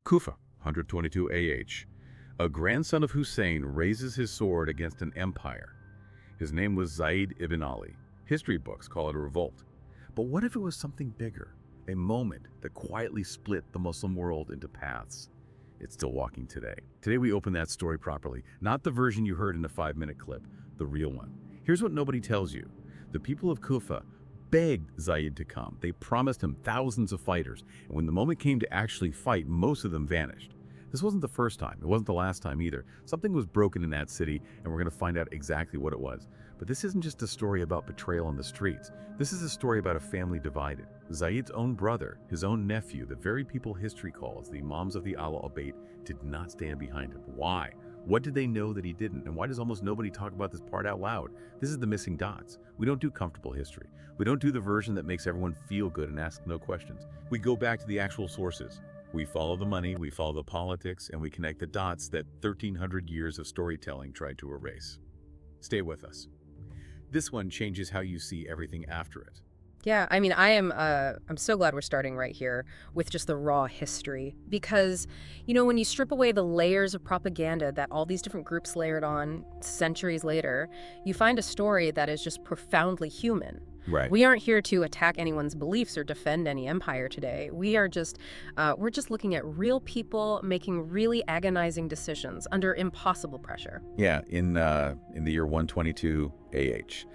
Kufa, 122 AH. A grandson of Hussein raises his sword against an empire. His name was Zayd ibn Ali. History books call it a revolt. But what if it was something bigger? A moment that quietly split the Muslim world into paths. It's still walking today. Today we open that story properly, not the version you heard in the 5-minute clip, the real one. Here's what nobody tells you. The people of Kufa begged Zayd to come. They promised him thousands of fighters, and when the moment came to actually fight, most of them vanished. This wasn't the first time. It wasn't the last time either. Something was broken in that city, and we're going to find out exactly what it was. But this isn't just a story about betrayal on the streets. This is a story about a family divided. Zayd's own brother, his own nephew, the very people history calls the Imams of the al-Bayt, did not stand behind him. Why? What did they know that he didn't? And why does almost nobody talk about this part out loud? This is the missing dots. We don't do comfortable history. We don't do the version that makes everyone feel good and ask no questions. We go back to the actual sources. We follow the money, we follow the politics, and we connect the dots that 1,300 years of storytelling tried to erase. Stay with us. This one changes how you see everything after it. Yeah, I mean, I'm so glad we're starting right here with just the raw history because, you know, when you strip away the layers of propaganda that all these different groups layered on centuries later, you find a story that is just profoundly human. Right. We aren't here to attack anyone's beliefs or defend any empire today. We're just looking at real people making really agonizing decisions under impossible pressure. Yeah, in the year 122 AH.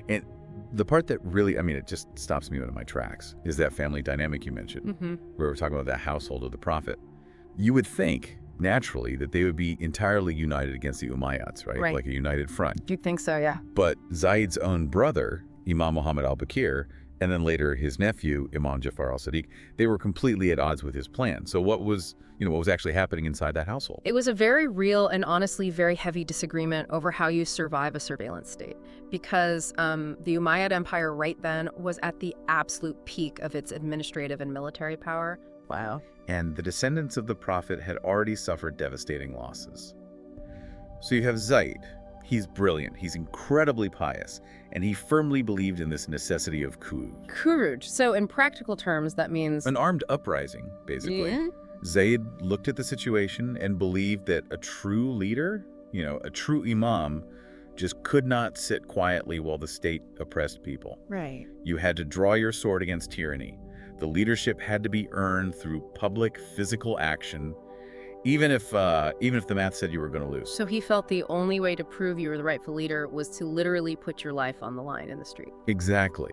And the part that really, I mean, it just stops me in my tracks is that family dynamic you mentioned, where we're talking about that household of the prophet. You would think, naturally, that they would be entirely united against the Umayyads, right? Like a united front. You'd think so, yeah. But Zayd's own brother, Imam Muhammad al-Bakir, and then later his nephew, Imam Ja'far al-Sadiq, they were completely at odds with his plan. So what was actually happening inside that household? It was a very real and honestly very heavy disagreement over how you survive a surveillance state because the Umayyad Empire right then was at the absolute peak of its administrative and military power. Wow. And the descendants of the prophet had already suffered devastating losses. So you have Zayd. He's brilliant, he's incredibly pious, and he firmly believed in this necessity of Khuruj. So in practical terms, that means an armed uprising, basically. Yeah. Zayd looked at the situation and believed that a true leader, a true imam, just could not sit quietly while the state oppressed people. Right. You had to draw your sword against tyranny. The leadership had to be earned through public physical action, even if the math said you were going to lose. So he felt the only way to prove you were the rightful leader was to literally put your life on the line in the street. Exactly.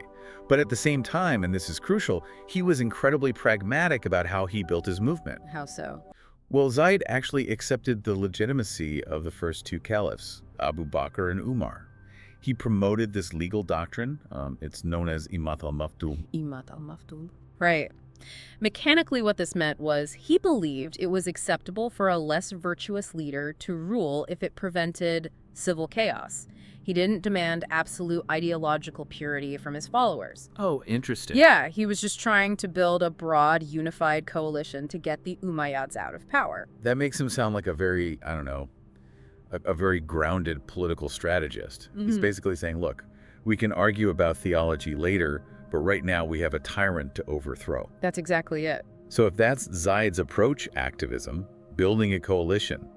But at the same time, and this is crucial, he was incredibly pragmatic about how he built his movement. How so? Well, Zayd actually accepted the legitimacy of the first two caliphs, Abu Bakr and Umar. He promoted this legal doctrine. It's known as Imat al-Mafdul. Imat al-Mafdul. Right. Mechanically, what this meant was he believed it was acceptable for a less virtuous leader to rule if it prevented civil chaos. He didn't demand absolute ideological purity from his followers. Oh, interesting. Yeah, he was just trying to build a broad, unified coalition to get the Umayyads out of power. That makes him sound like a very, a very grounded political strategist. He's basically saying, look, we can argue about theology later, but right now we have a tyrant to overthrow. That's exactly it. So if that's Zayd's approach activism, building a coalition,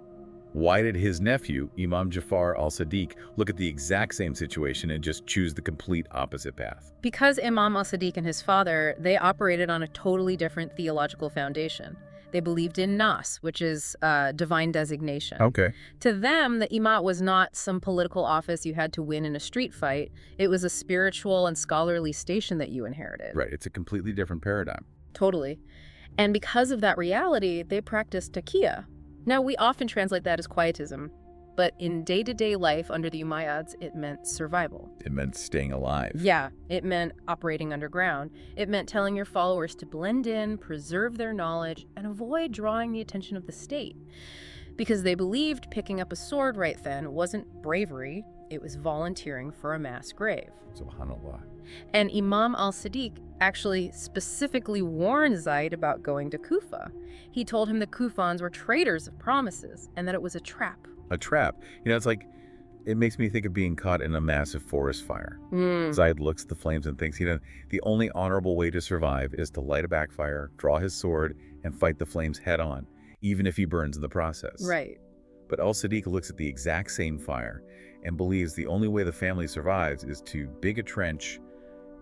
why did his nephew, Imam Ja'far al-Sadiq, look at the exact same situation and just choose the complete opposite path? Because Imam al-Sadiq and his father, they operated on a totally different theological foundation. They believed in Nas, which is divine designation. Okay. To them, the Imat was not some political office you had to win in a street fight. It was a spiritual and scholarly station that you inherited. Right. It's a completely different paradigm. Totally. And because of that reality, they practiced taqiyya. Now, we often translate that as quietism, but in day-to-day life under the Umayyads, it meant survival. It meant staying alive. Yeah, it meant operating underground. It meant telling your followers to blend in, preserve their knowledge, and avoid drawing the attention of the state. Because they believed picking up a sword right then wasn't bravery, it was volunteering for a mass grave. Subhanallah. And Imam al-Sadiq actually specifically warned Zayd about going to Kufa. He told him the Kufans were traitors of promises and that it was a trap. A trap. It's like, it makes me think of being caught in a massive forest fire. Zayd looks at the flames and thinks, the only honorable way to survive is to light a backfire, draw his sword, and fight the flames head on. even if he burns in the process. Right. But al-Sadiq looks at the exact same fire and believes the only way the family survives is to dig a trench,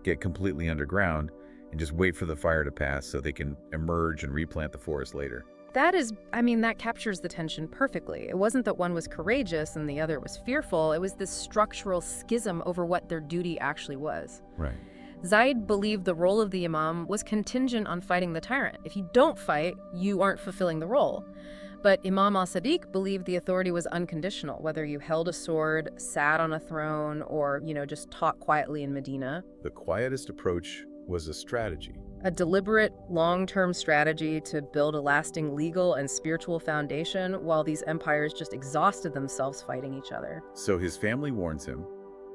get completely underground, and just wait for the fire to pass so they can emerge and replant the forest later. That captures the tension perfectly. It wasn't that one was courageous and the other was fearful. It was this structural schism over what their duty actually was. Right. Zayd believed the role of the imam was contingent on fighting the tyrant. If you don't fight, you aren't fulfilling the role. But Imam al-Sadiq believed the authority was unconditional, whether you held a sword, sat on a throne, or, just taught quietly in Medina. The quietest approach was a strategy. A deliberate, long-term strategy to build a lasting legal and spiritual foundation while these empires just exhausted themselves fighting each other. So his family warns him.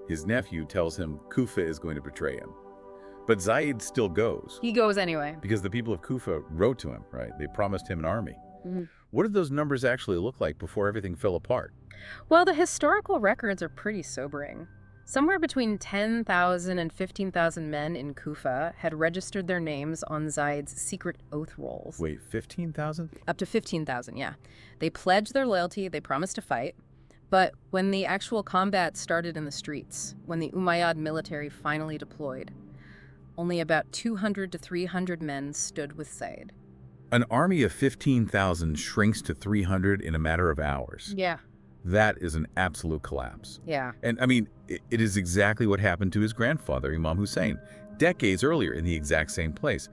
His nephew tells him Kufa is going to betray him. But Zayd still goes. He goes anyway. Because the people of Kufa wrote to him, right? They promised him an army. Mm-hmm. What did those numbers actually look like before everything fell apart? Well, the historical records are pretty sobering. Somewhere between 10,000 and 15,000 men in Kufa had registered their names on Zayd's secret oath rolls. Wait, 15,000? Up to 15,000, yeah. They pledged their loyalty, they promised to fight. But when the actual combat started in the streets, when the Umayyad military finally deployed, only about 200 to 300 men stood with Zayd. An army of 15,000 shrinks to 300 in a matter of hours. Yeah. That is an absolute collapse. Yeah. And it is exactly what happened to his grandfather, Imam Hussein, decades earlier in the exact same place.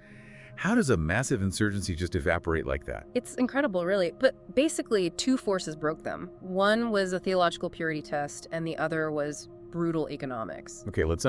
How does a massive insurgency just evaporate like that? It's incredible, really. But basically, two forces broke them. One was a theological purity test, and the other was brutal economics. Okay, let's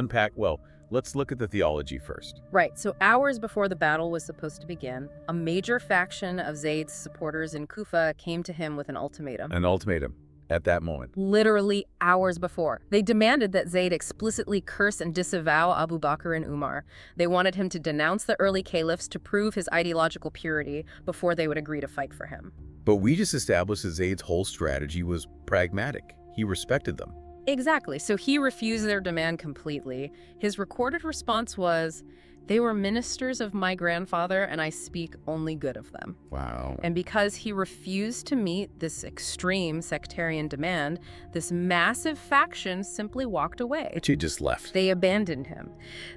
look at the theology first. Right, so hours before the battle was supposed to begin, a major faction of Zayd's supporters in Kufa came to him with an ultimatum. An ultimatum at that moment. Literally hours before. They demanded that Zayd explicitly curse and disavow Abu Bakr and Umar. They wanted him to denounce the early caliphs to prove his ideological purity before they would agree to fight for him. But we just established that Zayd's whole strategy was pragmatic. He respected them. Exactly. So he refused their demand completely. His recorded response was, "They were ministers of my grandfather, and I speak only good of them." Wow. And because he refused to meet this extreme sectarian demand, this massive faction simply walked away. But he just left. They abandoned him.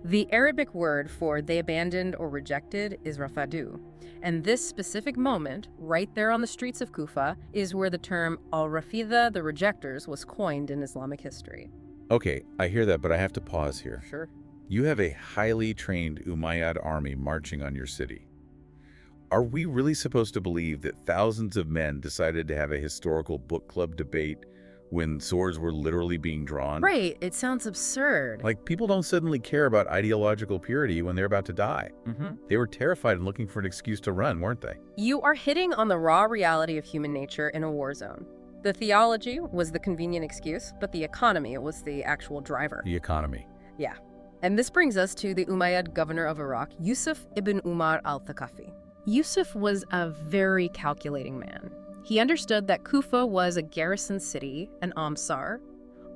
The Arabic word for they abandoned or rejected is rafadu. And this specific moment, right there on the streets of Kufa, is where the term al-Rafida, the rejectors, was coined in Islamic history. Okay, I hear that, but I have to pause here. Sure. You have a highly trained Umayyad army marching on your city. Are we really supposed to believe that thousands of men decided to have a historical book club debate when swords were literally being drawn? Right, it sounds absurd. Like, people don't suddenly care about ideological purity when they're about to die. They were terrified and looking for an excuse to run, weren't they? You are hitting on the raw reality of human nature in a war zone. The theology was the convenient excuse, but the economy was the actual driver. The economy. Yeah. And this brings us to the Umayyad governor of Iraq, Yusuf ibn Umar al-Thaqafi. Yusuf was a very calculating man. He understood that Kufa was a garrison city, an amsar.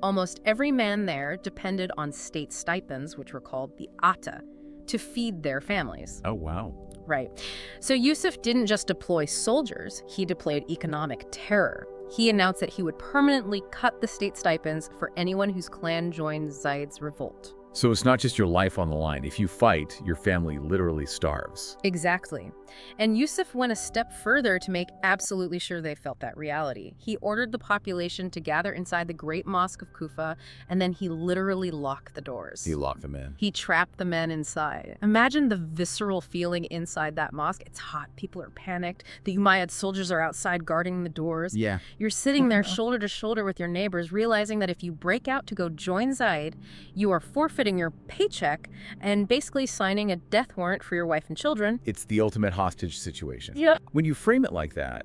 Almost every man there depended on state stipends, which were called the ata, to feed their families. Oh, wow. Right. So Yusuf didn't just deploy soldiers, he deployed economic terror. He announced that he would permanently cut the state stipends for anyone whose clan joined Zayd's revolt. So it's not just your life on the line. If you fight, your family literally starves. Exactly. And Yusuf went a step further to make absolutely sure they felt that reality. He ordered the population to gather inside the great mosque of Kufa, and then he literally locked the doors. He locked them in. He trapped the men inside. Imagine the visceral feeling inside that mosque. It's hot. People are panicked. The Umayyad soldiers are outside guarding the doors. Yeah. You're sitting there shoulder to shoulder with your neighbors, realizing that if you break out to go join Zayd, you are forfeiting your paycheck and basically signing a death warrant for your wife and children. It's the ultimate hostage situation. Yeah. When you frame it like that,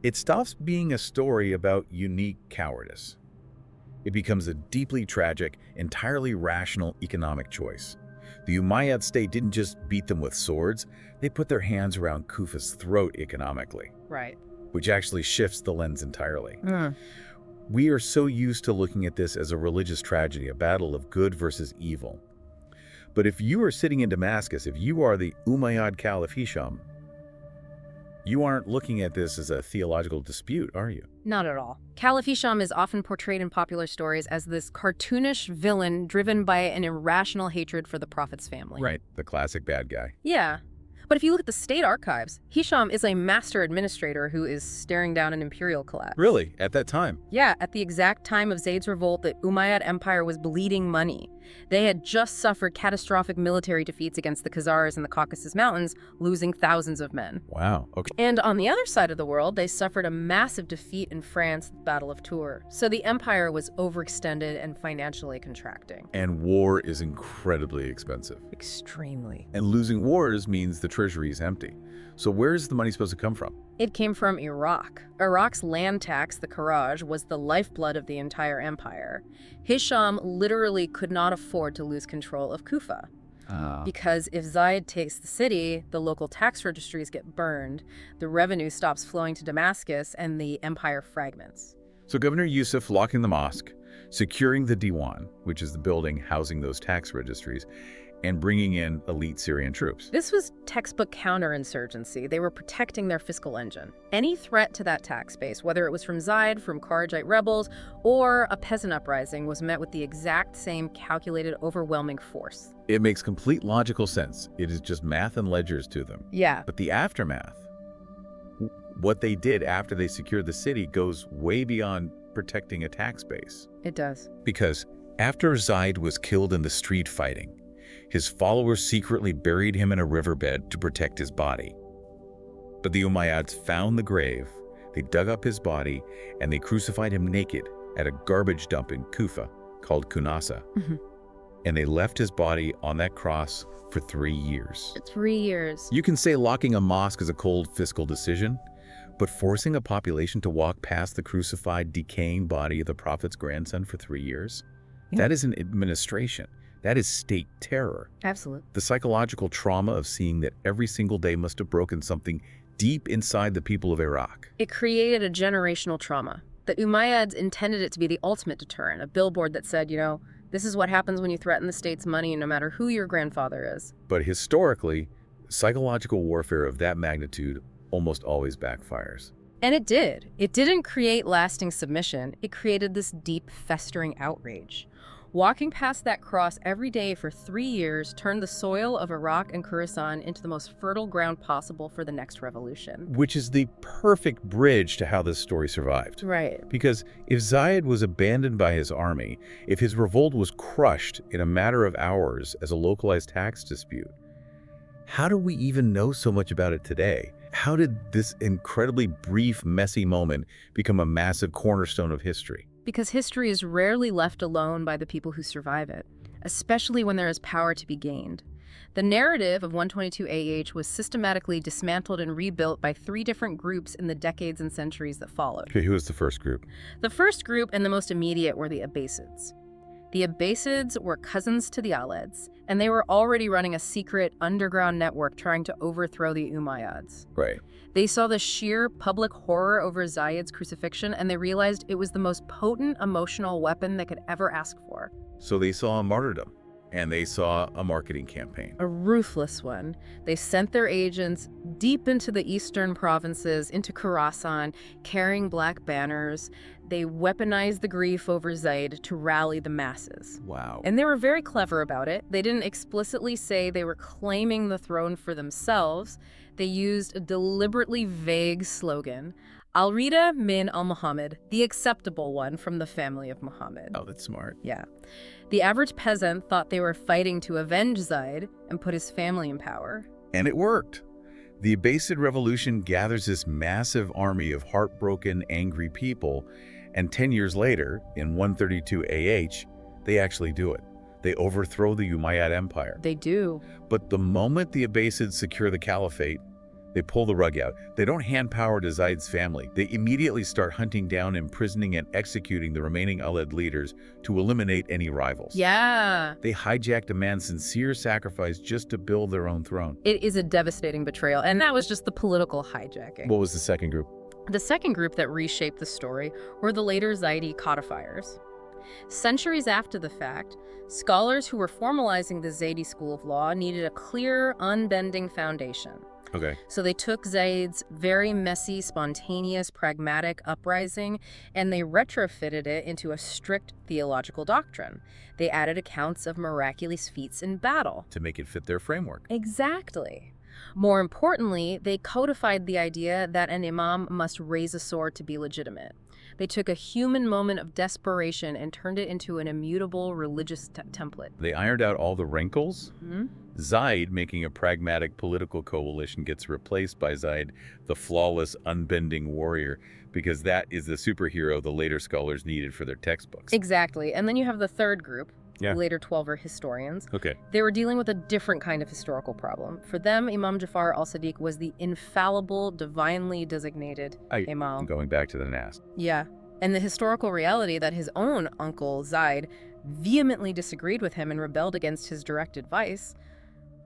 it stops being a story about unique cowardice. It becomes a deeply tragic, entirely rational economic choice. The Umayyad state didn't just beat them with swords, they put their hands around Kufa's throat economically. Right. Which actually shifts the lens entirely. We are so used to looking at this as a religious tragedy, a battle of good versus evil. But if you are sitting in Damascus, if you are the Umayyad Caliph Hisham, You aren't looking at this as a theological dispute, are you? Not at all. Caliph Hisham is often portrayed in popular stories as this cartoonish villain driven by an irrational hatred for the Prophet's family. Right, the classic bad guy. Yeah. But if you look at the state archives, Hisham is a master administrator who is staring down an imperial collapse. Really? At that time? Yeah, at the exact time of Zayd's revolt, the Umayyad Empire was bleeding money. They had just suffered catastrophic military defeats against the Khazars in the Caucasus Mountains, losing thousands of men. Wow, okay. And on the other side of the world, they suffered a massive defeat in France, the Battle of Tours. So the empire was overextended and financially contracting. And war is incredibly expensive. Extremely. And losing wars means the treasury is empty. So where is the money supposed to come from? It came from Iraq. Iraq's land tax, the Kharaj, was the lifeblood of the entire empire. Hisham literally could not afford to lose control of Kufa. Because if Zayd takes the city, the local tax registries get burned, the revenue stops flowing to Damascus, and the empire fragments. So Governor Yusuf locking the mosque, securing the Diwan, which is the building housing those tax registries, and bringing in elite Syrian troops. This was textbook counterinsurgency. They were protecting their fiscal engine. Any threat to that tax base, whether it was from Zayd, from Kharijite rebels, or a peasant uprising, was met with the exact same calculated, overwhelming force. It makes complete logical sense. It is just math and ledgers to them. Yeah. But the aftermath, what they did after they secured the city, goes way beyond protecting a tax base. It does. Because after Zayd was killed in the street fighting, his followers secretly buried him in a riverbed to protect his body. But the Umayyads found the grave, they dug up his body, and they crucified him naked at a garbage dump in Kufa called Kunasa. And they left his body on that cross for 3 years. 3 years. You can say locking a mosque is a cold fiscal decision, but forcing a population to walk past the crucified, decaying body of the Prophet's grandson for 3 years? That is an administration. That is state terror. Absolutely. The psychological trauma of seeing that every single day must have broken something deep inside the people of Iraq. It created a generational trauma. The Umayyads intended it to be the ultimate deterrent, a billboard that said, this is what happens when you threaten the state's money, no matter who your grandfather is. But historically, psychological warfare of that magnitude almost always backfires. And it did. It didn't create lasting submission. It created this deep, festering outrage. Walking past that cross every day for 3 years turned the soil of Iraq and Khorasan into the most fertile ground possible for the next revolution. Which is the perfect bridge to how this story survived. Right. Because if Zayd was abandoned by his army, if his revolt was crushed in a matter of hours as a localized tax dispute, how do we even know so much about it today? How did this incredibly brief, messy moment become a massive cornerstone of history? Because history is rarely left alone by the people who survive it, especially when there is power to be gained. The narrative of 122 AH was systematically dismantled and rebuilt by 3 different groups in the decades and centuries that followed. Okay, who was the first group? The first group and the most immediate were the Abbasids. The Abbasids were cousins to the Alids, and they were already running a secret underground network trying to overthrow the Umayyads. Right. They saw the sheer public horror over Zayd's crucifixion, and they realized it was the most potent emotional weapon they could ever ask for. So they saw a martyrdom, and they saw a marketing campaign. A ruthless one. They sent their agents deep into the eastern provinces, into Khorasan, carrying black banners. They weaponized the grief over Zayd to rally the masses. Wow. And they were very clever about it. They didn't explicitly say they were claiming the throne for themselves. They used a deliberately vague slogan, Al-Rida min al-Muhammad, the acceptable one from the family of Muhammad. Oh, that's smart. Yeah. The average peasant thought they were fighting to avenge Zayd and put his family in power. And it worked. The Abbasid revolution gathers this massive army of heartbroken, angry people, and 10 years later, in 132 AH, they actually do it. They overthrow the Umayyad Empire. They do. But the moment the Abbasids secure the caliphate, they pull the rug out. They don't hand power to Zayd's family. They immediately start hunting down, imprisoning, and executing the remaining Alid leaders to eliminate any rivals. Yeah. They hijacked a man's sincere sacrifice just to build their own throne. It is a devastating betrayal, and that was just the political hijacking. What was the second group? The second group that reshaped the story were the later Zaydi codifiers. Centuries after the fact, scholars who were formalizing the Zaydi school of law needed a clear, unbending foundation. Okay. So they took Zayd's very messy, spontaneous, pragmatic uprising and they retrofitted it into a strict theological doctrine. They added accounts of miraculous feats in battle. To make it fit their framework. Exactly. More importantly, they codified the idea that an imam must raise a sword to be legitimate. They took a human moment of desperation and turned it into an immutable religious template. They ironed out all the wrinkles. Hmm? Zayd, making a pragmatic political coalition, gets replaced by Zayd, the flawless, unbending warrior, because that is the superhero the later scholars needed for their textbooks. Exactly. And then you have the third group, Yeah. later Twelver historians. Okay. They were dealing with a different kind of historical problem. For them, Imam Ja'far al-Sadiq was the infallible, divinely designated I'm imam. going back to the Nas. Yeah. And the historical reality that his own uncle, Zayd, vehemently disagreed with him and rebelled against his direct advice,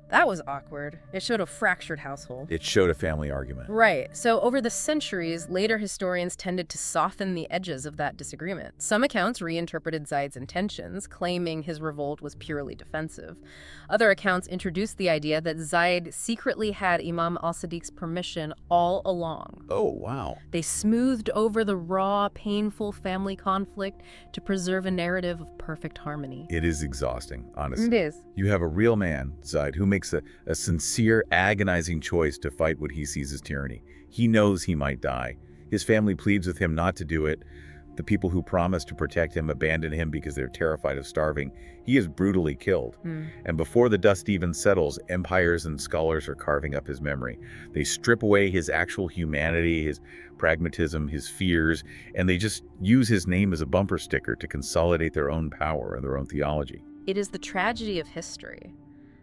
that was awkward. It showed a fractured household. It showed a family argument. Right. So over the centuries, later historians tended to soften the edges of that disagreement. Some accounts reinterpreted Zayd's intentions, claiming his revolt was purely defensive. Other accounts introduced the idea that Zayd secretly had Imam al-Sadiq's permission all along. Oh, wow. They smoothed over the raw, painful family conflict to preserve a narrative of perfect harmony. It is exhausting, honestly. It is. You have a real man, Zayd, who makes a sincere, agonizing choice to fight what he sees as tyranny. He knows he might die. His family pleads with him not to do it. The people who promised to protect him abandon him because they're terrified of starving. He is brutally killed. And before the dust even settles, empires and scholars are carving up his memory. They strip away his actual humanity, his pragmatism, his fears, and they just use his name as a bumper sticker to consolidate their own power and their own theology. It is the tragedy of history.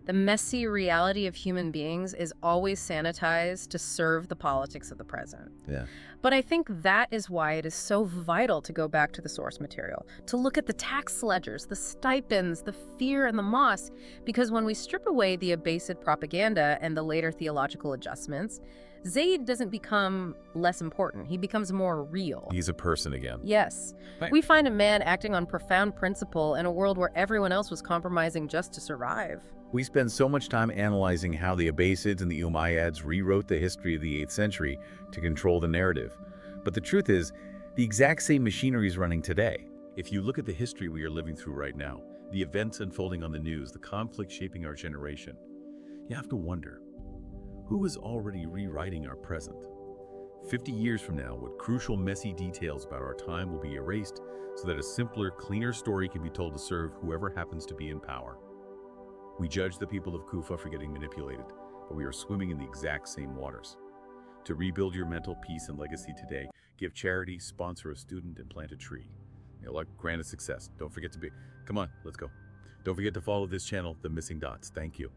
The messy reality of human beings is always sanitized to serve the politics of the present. Yeah. But I think that is why it is so vital to go back to the source material, to look at the tax ledgers, the stipends, the fear in the mosque, because when we strip away the abased propaganda and the later theological adjustments, Zayd doesn't become less important. He becomes more real. He's a person again. Yes. Right. We find a man acting on profound principle in a world where everyone else was compromising just to survive. We spend so much time analyzing how the Abbasids and the Umayyads rewrote the history of the 8th century to control the narrative. But the truth is, the exact same machinery is running today. If you look at the history we are living through right now, the events unfolding on the news, the conflict shaping our generation, you have to wonder, who is already rewriting our present? 50 years from now, what crucial, messy details about our time will be erased so that a simpler, cleaner story can be told to serve whoever happens to be in power? We judge the people of Kufa for getting manipulated, but we are swimming in the exact same waters. To rebuild your mental peace and legacy today, give charity, sponsor a student, and plant a tree. May Allah grant us success. Don't forget to be... Come on, let's go. Don't forget to follow this channel, The Missing Dots. Thank you.